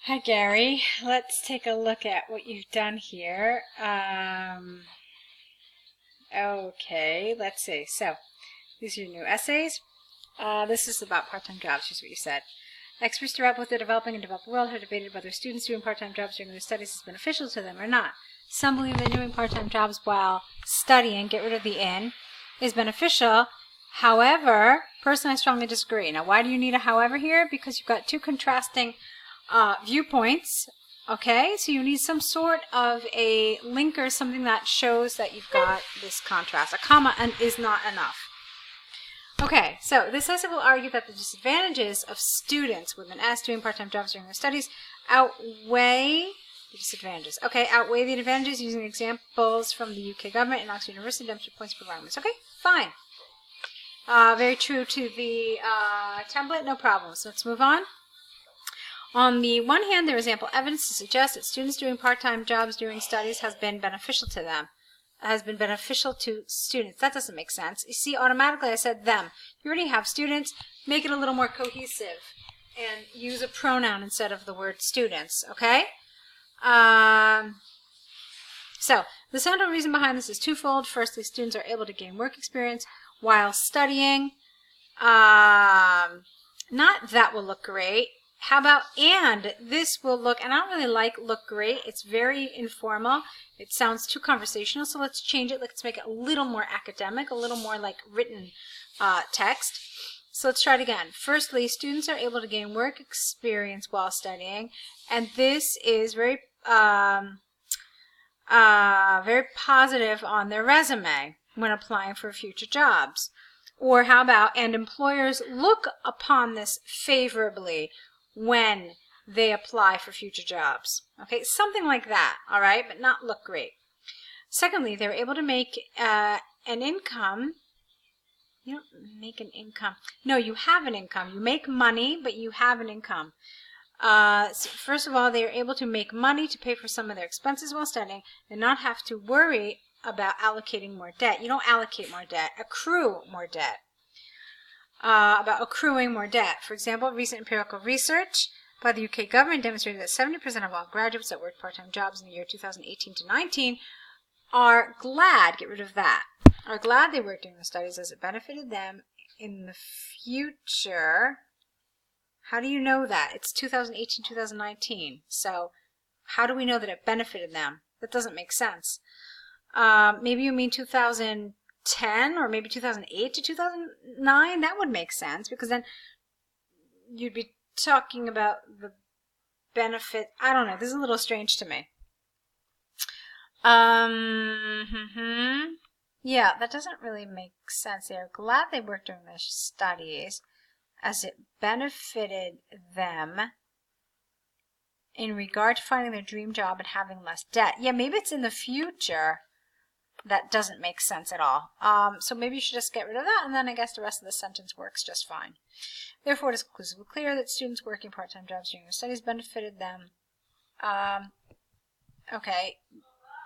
Hi Gary, let's take a look at what you've done here. Okay, let's see. So, these are your new essays. This is about part-time jobs, is what you said. Experts throughout both the developing and developed world have debated whether students doing part-time jobs during their studies is beneficial to them or not. Some believe that doing part-time jobs while studying, get rid of the "in," is beneficial. However, personally, I strongly disagree. Now, why do you need a however here? Because you've got two contrasting viewpoints. Okay, so you need some sort of a linker, something that shows that you've got this contrast. A comma is not enough. Okay, so this essay will argue that the disadvantages of students with an S doing part-time jobs during their studies outweigh the disadvantages. Okay, outweigh the advantages using examples from the UK government and Oxford University demonstrate points for environments. Okay, fine. Very true to the template, no problem. So let's move on. On the one hand, there is ample evidence to suggest that students doing part-time jobs during studies has been beneficial to them. Has been beneficial to students. That doesn't make sense. You see, automatically I said them. You already have students. Make it a little more cohesive and use a pronoun instead of the word students, okay? So, the central reason behind this is twofold. Firstly, students are able to gain work experience while studying. Not that will look great. How about and this will look, and I don't really like look great. It's very informal. It sounds too conversational, so let's change it. Let's make it a little more academic, a little more like written text. So let's try it again. Firstly, students are able to gain work experience while studying, and this is very positive on their resume when applying for future jobs. Or how about, and employers look upon this favorably when they apply for future jobs. Okay, something like that, all right, but not look great. Secondly, they're able to make an income. You don't make an income. No, you have an income. You make money, but you have an income. So first of all, they are able to make money to pay for some of their expenses while studying and not have to worry about allocating more debt. You don't allocate more debt, accrue more debt. About accruing more debt. For example, recent empirical research by the UK government demonstrated that 70% of all graduates that worked part-time jobs in the year 2018 to 19 are glad, get rid of that, are glad they worked during the studies as it benefited them in the future. How do you know that? It's 2018, 2019. So how do we know that it benefited them? That doesn't make sense. Maybe you mean 2010 or maybe 2008 to 2009. That would make sense because then you'd be talking about the benefit. I don't know. This is a little strange to me. Yeah, that doesn't really make sense. They're glad they worked during their studies as it benefited them in regard to finding their dream job and having less debt. Yeah, maybe it's in the future. That doesn't make sense at all. So maybe you should just get rid of that, and then I guess the rest of the sentence works just fine. Therefore, it is conclusively clear that students working part-time jobs during their studies benefited them, okay,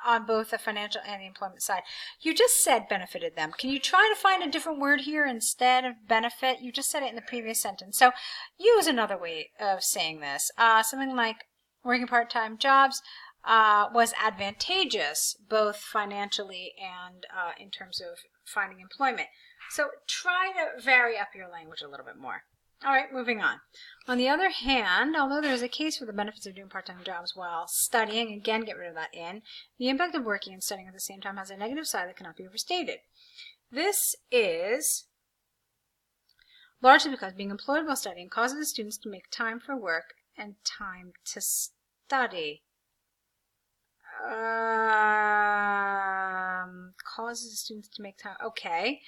on both the financial and the employment side. You just said benefited them. Can you try to find a different word here instead of benefit? You just said it in the previous sentence. So use another way of saying this. Something like working part-time jobs was advantageous both financially and in terms of finding employment. So try to vary up your language a little bit more. All right, moving on. On the other hand, although there is a case for the benefits of doing part-time jobs while studying, again, get rid of that "in," the impact of working and studying at the same time has a negative side that cannot be overstated. This is largely because being employed while studying causes the students to make time for work and time to study. Causes the students to make time. Okay.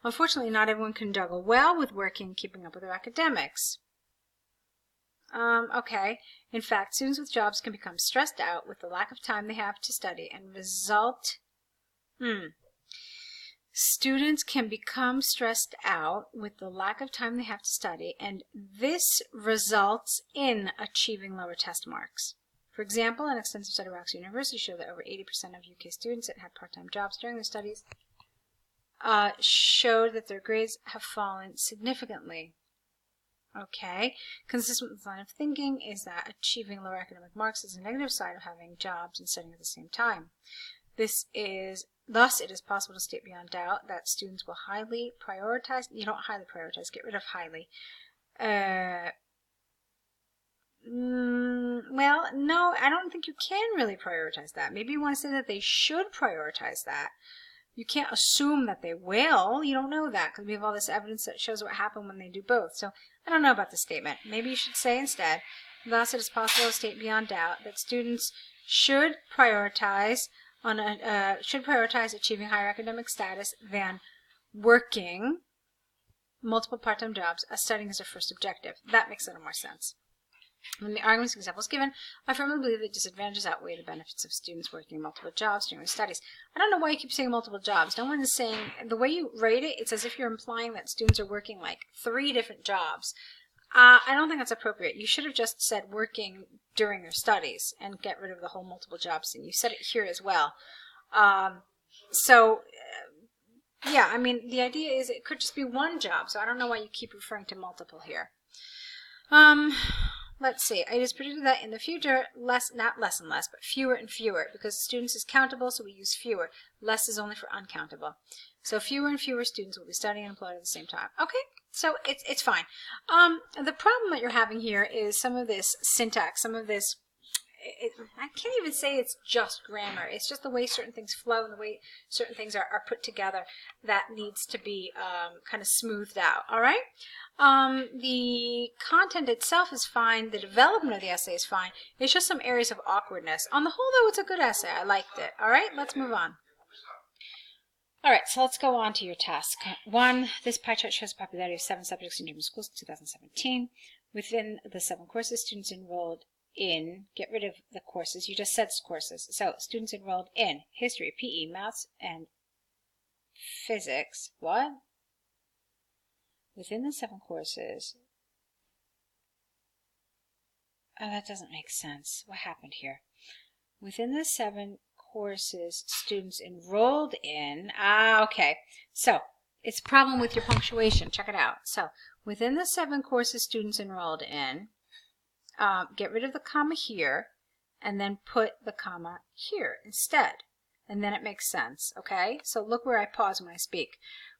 Unfortunately, not everyone can juggle well with working and keeping up with their academics. Okay. In fact, students with jobs can become stressed out with the lack of time they have to study and result. Students can become stressed out with the lack of time they have to study, and this results in achieving lower test marks. For example, an extensive study by Oxford University showed that over 80% of UK students that had part-time jobs during their studies showed that their grades have fallen significantly. Okay, consistent with this line of thinking is that achieving lower academic marks is a negative side of having jobs and studying at the same time. Thus, it is possible to state beyond doubt that students will highly prioritize, you don't highly prioritize, get rid of highly. Well, no, I don't think you can really prioritize that. Maybe you want to say that they should prioritize that. You can't assume that they will. You don't know that because we have all this evidence that shows what happened when they do both. So I don't know about the statement. Maybe you should say instead, thus it is possible to state beyond doubt that students should prioritize achieving higher academic status than working multiple part-time jobs as studying as their first objective. That makes a little more sense. When the arguments and examples given, I firmly believe that disadvantages outweigh the benefits of students working multiple jobs during their studies. I don't know why you keep saying multiple jobs. No one is saying, the way you write it, it's as if you're implying that students are working like 3 different jobs. I don't think that's appropriate. You should have just said working during their studies and get rid of the whole multiple jobs thing. You said it here as well. Yeah, I mean, the idea is it could just be one job, so I don't know why you keep referring to multiple here. Let's see. It is predicted that in the future, not less and less, but fewer and fewer, because students is countable, so we use fewer. Less is only for uncountable. So fewer and fewer students will be studying and employed at the same time. Okay, so it's fine. The problem that you're having here is some of this syntax, some of this, I can't even say it's just grammar. It's just the way certain things flow and the way certain things are put together that needs to be kind of smoothed out, all right? The content itself is fine. The development of the essay is fine. It's just some areas of awkwardness. On the whole, though, it's a good essay. I liked it. All right, let's move on. All right, so let's go on to your task. 1, this pie chart shows the popularity of 7 subjects in German schools in 2017. Within the 7 courses, students enrolled in, get rid of the courses. You just said courses. So students enrolled in history, PE, maths, and physics. What? Within the 7 courses. Oh, that doesn't make sense. What happened here? Within the 7 courses students enrolled in. Okay. So it's a problem with your punctuation. Check it out. So within the 7 courses students enrolled in, get rid of the comma here, and then put the comma here instead. And then it makes sense. Okay? So look where I pause when I speak.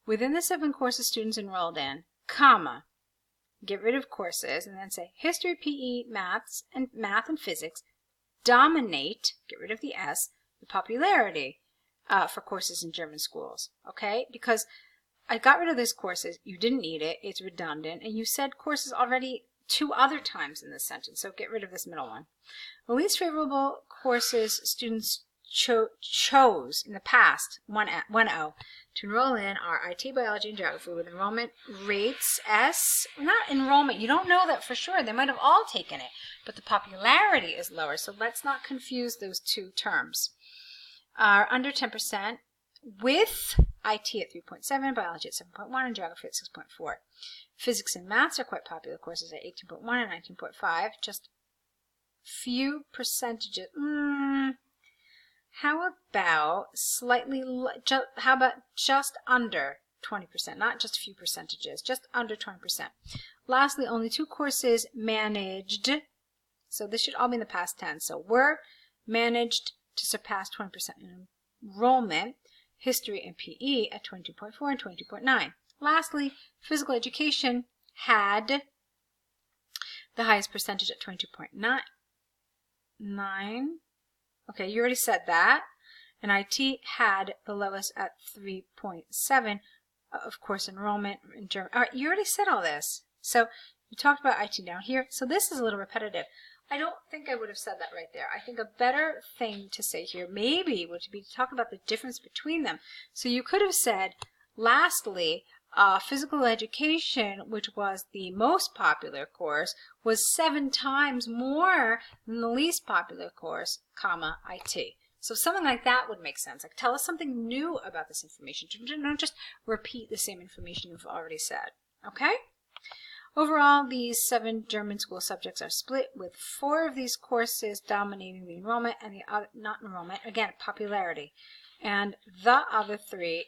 Within the 7 courses students enrolled in, comma, get rid of courses, and then say history, PE, math and physics dominate, get rid of the S, the popularity for courses in German schools. Okay? Because I got rid of these courses. You didn't need it. It's redundant. And you said courses already 2 other times in this sentence. So get rid of this middle one. The least favorable courses students chose in the past, 1-0, to enroll in are IT, biology, and geography with enrollment rates S. Not enrollment. You don't know that for sure. They might have all taken it, but the popularity is lower. So let's not confuse those 2 terms. Are under 10% with IT at 3.7, biology at 7.1, and geography at 6.4. Physics and maths are quite popular courses at 18.1 and 19.5. Just few percentages. How about just under 20%, not just a few percentages, just under 20%. Lastly, only 2 courses managed, so this should all be in the past tense, so were managed to surpass 20% in enrollment, history and PE at 22.4 and 22.9. Lastly, physical education had the highest percentage at 22.9. Okay, you already said that. And IT had the lowest at 3.7, of course, enrollment in German. All right, you already said all this. So you talked about IT down here. So this is a little repetitive. I don't think I would have said that right there. I think a better thing to say here maybe would be to talk about the difference between them. So you could have said, lastly, physical education, which was the most popular course, was 7 times more than the least popular course, comma, IT. So something like that would make sense. Like, tell us something new about this information. Don't just repeat the same information you've already said. Okay? Overall, these 7 German school subjects are split, with 4 of these courses dominating the enrollment and the other, not enrollment, again, popularity. And the other 3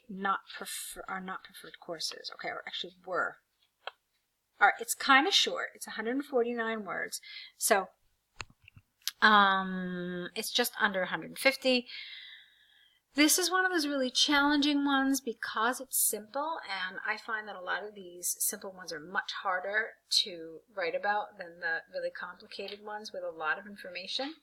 are not preferred courses. Okay, or actually were. All right, it's kind of short. It's 149 words. So it's just under 150. This is one of those really challenging ones because it's simple, and I find that a lot of these simple ones are much harder to write about than the really complicated ones with a lot of information.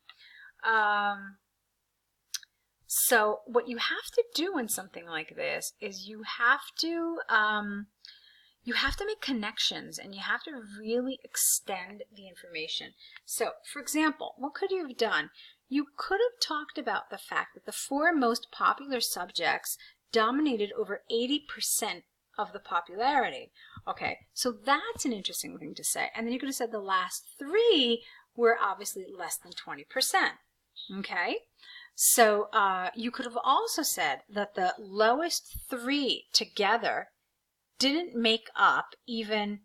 So what you have to do in something like this is you have to make connections, and you have to really extend the information. So, for example, what could you have done? You could have talked about the fact that the 4 most popular subjects dominated over 80% of the popularity. Okay, so that's an interesting thing to say. And then you could have said the last 3 were obviously less than 20%. Okay, so you could have also said that the lowest 3 together didn't make up even,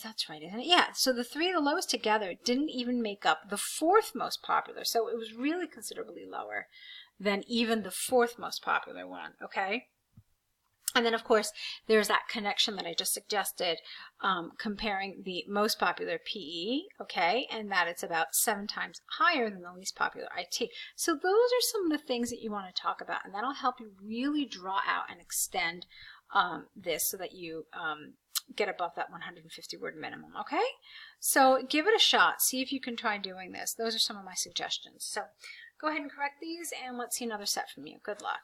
that's right, isn't it? Yeah, so the 3, the lowest together, didn't even make up the 4th most popular. So it was really considerably lower than even the 4th most popular one, okay? And then, of course, there's that connection that I just suggested, comparing the most popular PE, okay, and that it's about 7 times higher than the least popular IT. So those are some of the things that you want to talk about, and that'll help you really draw out and extend this so that you get above that 150 word minimum, okay? So give it a shot. See if you can try doing this. Those are some of my suggestions. So go ahead and correct these, and let's see another set from you. Good luck.